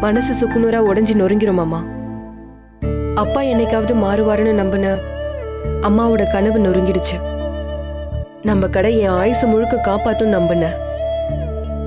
மனசு சுக்குநூறா உடைஞ்சு நொறுங்கிரும் மாமா. அப்பா என்னைக்காவது மாறுவாருன்னு நம்பின அம்மாவோட கனவு நொறுங்கிடுச்சு. நம்ம கடை என் ஆயுசு முழுக்க காப்பாத்தும் நம்பின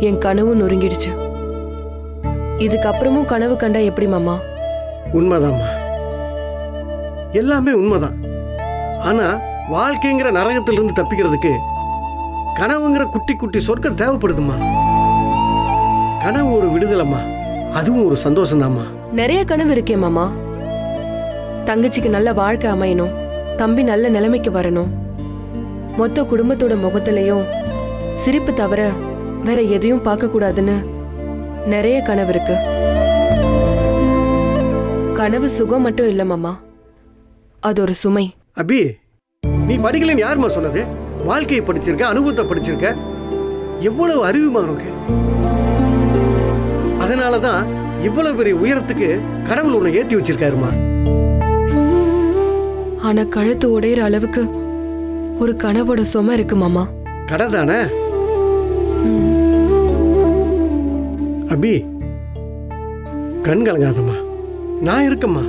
என் கனவு நொறுங்கிடுச்சு. இதுக்கப்புறமும் கனவு கண்டா எப்படி மாமா? உண்மைதாம்மா, எல்லாமே உண்மைதான். ஆனா வாழ்க்கைங்கிற நரகத்திலிருந்து தப்பிக்கிறதுக்கு கனவுங்கிற குட்டி குட்டி சொர்க்கம் தேவைப்படுதுமா. கனவு ஒரு விடுதலைம்மா, அதுவும் ஒரு சந்தோஷம்தாம்மா. நிறைய கனவு இருக்கே மாமா. தங்கச்சிக்கு நல்ல வாழ்க்கை அமையணும், தம்பி நல்ல நிலைமைக்கு வரணும், மொத்த குடும்பத்தோட முகத்திலையும் சிரிப்பு தவிர வேற எதையும் பார்க்க கூடாதுன்னு நிறைய கனவு இருக்கு. கனவு சுகம் மட்டும் இல்ல மாமா, அது ஒரு சுமை. அபி, நீ படிக்கலன்னு யாருமா சொன்னது? வாழ்க்கையை படிச்சிருக்க, அனுபவத்தை படிச்சிருக்க, எவ்வளவு அறிவுமா உனக்கு. அதனாலதான் இவ்வளவு பெரிய உயரத்துக்கு கடவுள் உன்னை ஏற்றி வச்சிருக்காருமா. ஆனா கழுத்து உடையிற அளவுக்கு ஒரு கனவோட சுமை இருக்கு மாமா. கடை தானே அபி, கண் கலங்காதம்மா, நான் இருக்கம்மா.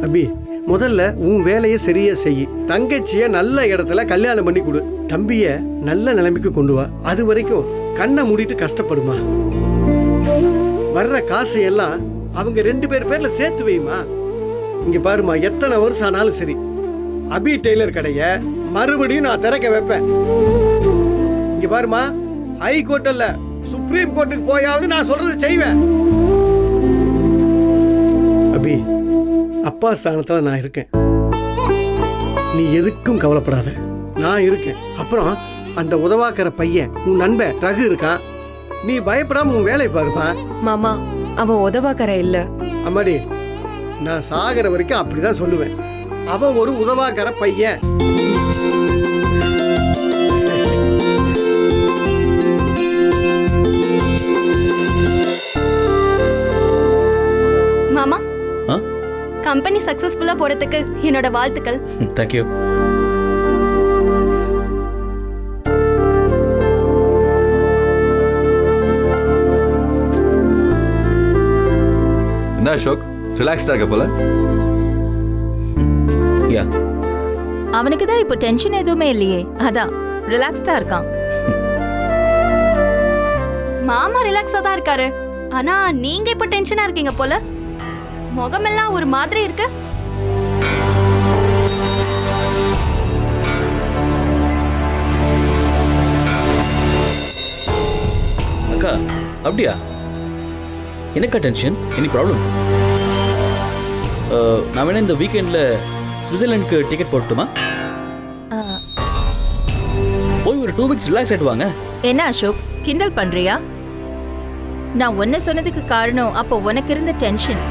அபி, முதல்ல உன் வேலையை சரியா செய். தங்கச்சிய நல்ல இடத்துல கல்யாணம் பண்ணி கொடு. தம்பிய நல்ல நிலைமைக்கு கொண்டு வா. அது வரைக்கும் கண்ணை மூடிட்டு கஷ்டப்படுமா. வர்ற காசு எல்லாம் அவங்க 2 பேர் பேர்ல சேர்த்து வைமா. இங்க பாருமா, எத்தனை வருஷம் ஆனாலும் சரி அபி டெய்லர் கடைய மறுபடியும் நான் திறக்க வைப்பேன். இங்க பாருமா, ஹை கோர்ட் அல்ல சுப்ரீம் கோர்ட்டுக்கு போயாவது நான் சொல்றது செய்வேன். அபி, அப்பா ஸ்தானத்துல நான் இருக்கேன், நீ எதுக்கும் கவலைப்படாத, நான் இருக்கேன். அப்புறம் அந்த உதவாக்கிற பையன் உன் நண்பன் ரகு இருக்கான், நீ பயப்படாம உன் வேலை பாருப்பா. மாமா, அவன் உதவாக்கற இல்ல. அம்மாடி, நான் சாகிற வரைக்கும் அப்படிதான் சொல்லுவேன், அவன் ஒரு உதவாக்கிற பையன். மாமா, கம்பெனி சக்சஸ்ஃபுல்லா போறதுக்கு என்னோட வாழ்த்துக்கள். Thank you. என்ன அசோக், ரிலாக்ஸ்டா இருக்க போல? யா, அவனுக்கு தான் இப்போ டென்ஷன் எதுவுமே இல்லையே, அதான் ரிலாக்ஸ்டா இருக்கான். மாமா ரிலாக்ஸா தான் இருக்காரு, ஆனா நீங்க இப்ப டென்ஷனா இருக்கீங்க போல. முகமெல்லாம் ஒரு மாதிரி இருக்கு. அக்கா, அப்படியா? என்னக்கா டென்ஷன்? Any problem? நான் வேணா இந்த வீக்கெண்டில் சுவிட்சர்லாண்டுக்கு டிக்கெட் போட்டுமா? போய் ஒரு 2 வீக்ஸ் ரிலாக்ஸ் ஆகிட்டு வாங்க. என்ன அசோக், கிண்டல் பண்றியா? நான் ஒன்னு சொன்னதுக்கு காரணம் அப்போ உனக்கு இருந்த டென்ஷன்.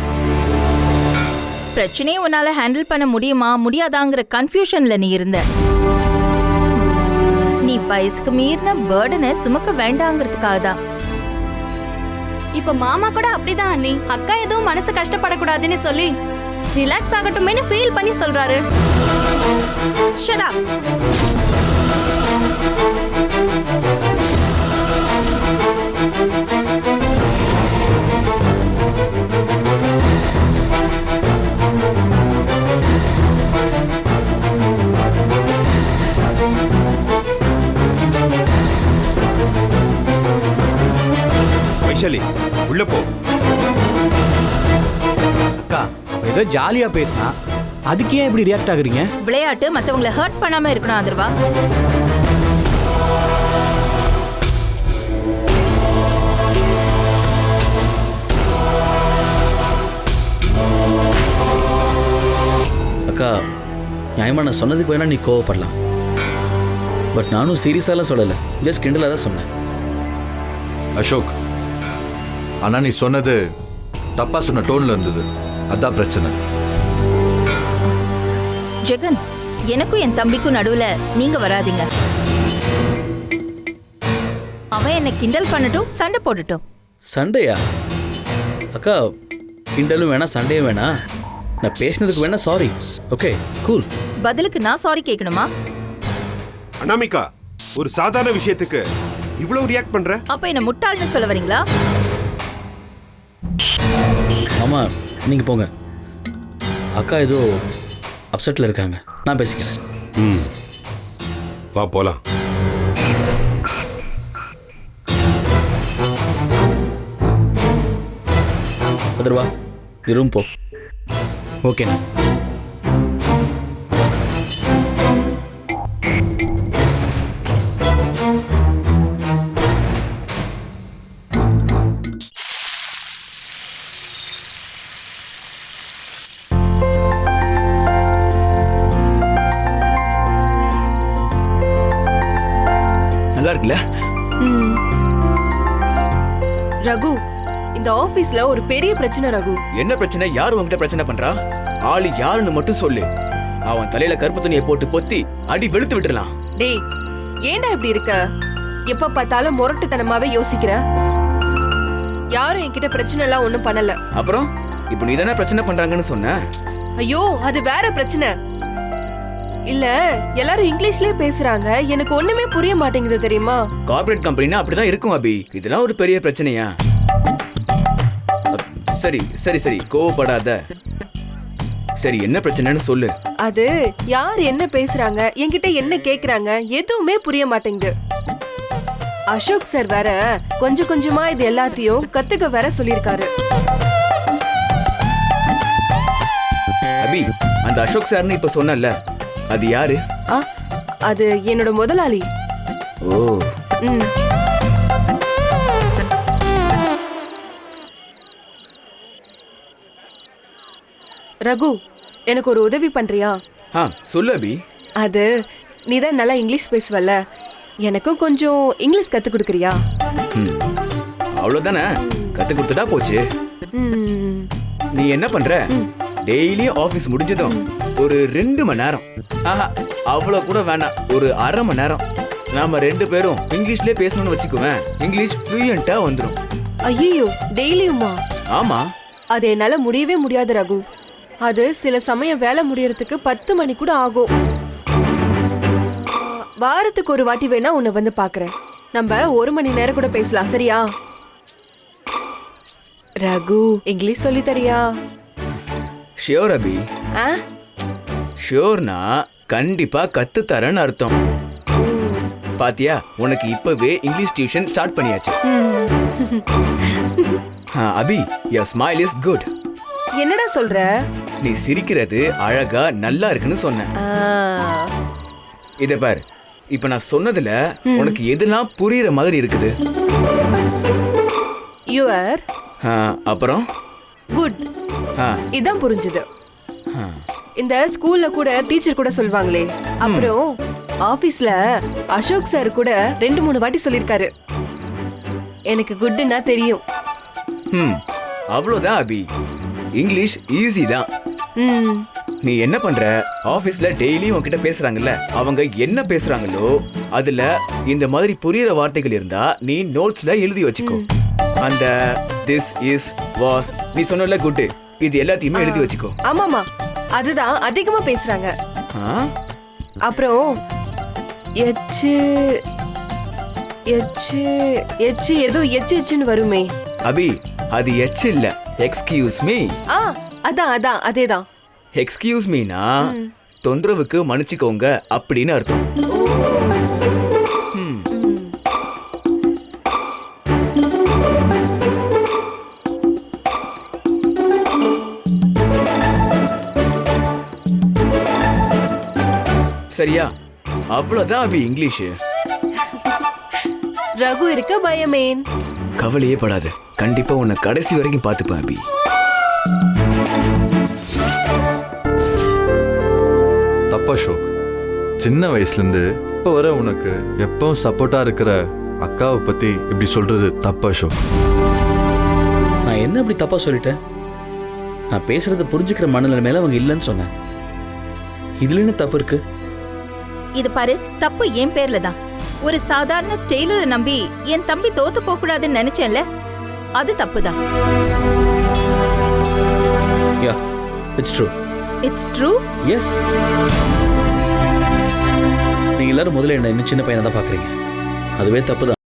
பிரச்சனையை உன்னால ஹேண்டில் பண்ண முடியுமா முடியாதாங்கிற கன்ஃபியூஷன்ல நீ இருந்த. நீ வயசுக்கு மீறின பர்டனை சுமக்க வேண்டாங்கிறதுக்காக தான். இப்ப மாமா கூட அப்படிதான் அண்ணி, அக்கா எதுவும் மனசு கஷ்டப்படக்கூடாதுன்னு சொல்லி ரிலாக்ஸ் ஆகட்டும்னு ஃபீல் பண்ணி சொல்றாரு. Shut up. வைஷாலி, உள்ள போ. அக்கா, ஏதோ ஜாலியா பேசினா அதுக்கு ஏன் இப்படி ரியாக்ட் ஆகுறீங்க? விளையாட்டு மத்தவங்களை ஹர்ட் பண்ணாம இருக்கணும் ஆதர்வா. அக்கா, நியாயமா நான் சொன்னதுக்கு வேணா நீ கோவப்படலாம், பட் நானும் சீரியஸாலாம் சொல்லலை, ஜஸ்ட் கிண்டலாக தான் சொன்னேன். அசோக், ஆனா நீ சொன்னது தப்பா சொன்ன டோன்ல இருந்தது, அதான் பிரச்சனை. ஜெகன், எனக்கும் என் தம்பிக்கும் நடுவுல நீங்க வராதீங்க. அவன் என்ன கிண்டல் பண்ணட்டும், சண்டை போடட்டும். சண்டையா? அக்கா, கிண்டலும் வேணா சண்டையும் வேணா, நான் பேசினதுக்கு வேணா சாரி. Okay, cool. பதிலுக்கு நான் சாரி கேட்கணுமா? அனாமிகா, ஒரு சாதாரண விஷயத்துக்கு இவ்வளவு ரியாக்ட் பண்ற? அப்ப என்ன முட்டாள்னு சொல்ல வரீங்களா? மாமா நீங்கள் போங்க. அக்கா ஏதோ அப்செட்டில் இருக்காங்க, நான் பேசிக்கிறேன். ம், வா போலாம். கதிர்வா, நீ ரூம் போ. ஓகேண்ணா. நல்லா இருக்குல்ல? ம். ரகு, இந்த ஆபீஸ்ல ஒரு பெரிய பிரச்சனை ரகு. என்ன பிரச்சனை? யார் உங்ககிட்ட பிரச்சனை பண்றா? ஆளு யாருன்னு மட்டும் சொல்லு. அவன் தலையில கருப்பு துணியை போட்டு பொத்தி அடி வெளுத்து விட்டுறலாம். டேய், ஏன்டா இப்படி இருக்க? எப்ப பார்த்தாலும் முரட்டுத்தனமாவே யோசிக்கிற. யாரும் என்கிட்ட பிரச்சனை எல்லாம் ஒண்ணும் பண்ணல. அப்புறம் இப்போ நீ தானே பிரச்சனை பண்றாங்கன்னு சொன்ன. ஐயோ, அது வேற பிரச்சனை. இல்ல, எல்லாரும் இங்கிலீஷ்லயே பேசுறாங்க. எனக்கு ஒண்ணுமே புரிய மாட்டேங்குது தெரியுமா? கார்ப்பரேட் கம்பெனினா அப்படிதான் இருக்கும் அபி. இதெல்லாம் ஒரு பெரிய பிரச்சனையா? சரி சரி சரி, கோவப்படாத. சரி, என்ன பிரச்சனைன்னு சொல்லு. அது யார் என்ன பேசுறாங்க, என்கிட்ட என்ன கேக்குறாங்க, எதுவுமே புரிய மாட்டேங்குது. அசோக் சார் வேற கொஞ்சம் கொஞ்சமா இது எல்லாத்தையும் கத்துக்க வேற சொல்லிருக்காரு. அபி, அந்த அசோக் சார்னு இப்ப சொன்னல, அது யாரு? அது என்னோட முதலாளி. ஓ. ம். ரகு, எனக்கு ஒரு உதவி பண்றியா? சொல்லு அபி. அது நீதான் நல்லா இங்கிலீஷ் பேசுவல்ல, எனக்கும் கொஞ்சம் இங்கிலீஷ் கத்து கொடுக்கறியா? அவ்வளவுதானே, கத்து கொடுத்துட்டா போச்சு. ம். நீ என்ன பண்ற? டெய்லி ஆபீஸ் முடிஞ்சதும் ஒரு 2 மணி நேரம், அவ்வளவு கூட வேணாம், ஒரு அரை மணி நேரம் நாம 2 பேரும் இங்கிலீஷ்லயே பேசணும்னு வச்சுக்குவேன். இங்கிலீஷ் ஃப்ளூயண்டா வந்துடும். ஐயோ, டெய்லியுமா? ஆமா. அது என்னால முடியவே முடியாது ரகு. அது சில சமயம் வேலை முடியறதுக்கு 10 மணி கூட ஆகும். வாரத்துக்கு ஒரு வாட்டி வேணா உன்னை வந்து பாக்குறேன். நம்ம 1 மணி நேரம் கூட பேசலாம், சரியா? ரகு, இங்கிலீஷ் சொல்லி தரியா? ஷியோர் அபி. ஷியோர்னா கண்டிப்பா கத்து தரேன்னு அர்த்தம். பாத்தியா, உனக்கு இப்பவே இங்கிலீஷ் டியூஷன் ஸ்டார்ட் பண்ணியாச்சு. அபி, your smile is good. என்னடா சொல்ற? நீ சிரிக்கிறது அழகா நல்லா இருக்குன்னு சொன்ன. இத பாரு, இப்ப நான் சொன்னதுல உனக்கு எதெல்லாம் புரியுற மாதிரி இருக்குது? You are அப்புறம் good. இதான் புரிஞ்சது. இந்த ஸ்கூல்ல கூட டீச்சர் கூட சொல்வாங்களே. அப்புறம் ஆபீஸ்ல அசோக் சார் கூட 2-3 வாட்டி சொல்லிருக்காரு. எனக்கு குட்னா தெரியும். அவ்வளவுதான் அபி, இங்கிலீஷ் ஈஸி தான். நீ என்ன பண்ற? ஆபீஸ்ல டெய்லி உன்கிட்ட பேசுறாங்கல்ல, அவங்க என்ன பேசுறாங்களோ அதுல இந்த மாதிரி புரியுற வார்த்தைகள் இருந்தா நீ நோட்ஸ்ல எழுதி வச்சுக்கோ. அந்த this is was நீ சொன்னல குட், இது எல்லாத்தையுமே எழுதி வச்சுக்கோ. ஆமாமா, அதுதான் அதிகமா பேசுறாங்க. அப்புறம் ஏதோ எச்சுன்னு வருமே. அபி, அது எச் இல்ல, எக்ஸ்கியூஸ் மீ. அதான் அதேதான். எக்ஸ்கியூஸ் மீனா தொந்தரவுக்கு மன்னிச்சுக்கோங்க அப்படின்னு அர்த்தம். சரியா? அவ்வளவுதான் அபி இங்கிலீஷ். ரகு இருக்க பயமேன். கவலையே படாத, கண்டிப்பா உன்னை கடைசி வரைக்கும் பார்த்துப்பேன் அபி. தப்பா அசோக், சின்ன வயசுலேருந்து இப்போ வர உனக்கு எப்பவும் சப்போர்ட்டாக இருக்கிற அக்காவை பற்றி இப்படி சொல்கிறது தப்பா அசோக். நான் என்ன அப்படி தப்பா சொல்லிட்டேன்? நான் பேசுறதை புரிஞ்சுக்கிற மனநிலைமையில அவங்க இல்லைன்னு சொன்னேன். இதுல என்ன தப்பு இருக்கு? இது பாரு, தப்பு என் பேர்ல தான். ஒரு சாதாரண டெய்லரை நம்பி என் தம்பி தோத்து போக கூடாதுன்னு நினைச்சேன்ல, அது தப்புதான். Yeah, it's true. It's true. Yes. நீங்க எல்லாரும் முதல்ல என்ன இன்னும் சின்ன பையனை தான் பாக்குறீங்க. அதுவே தப்பு தான்.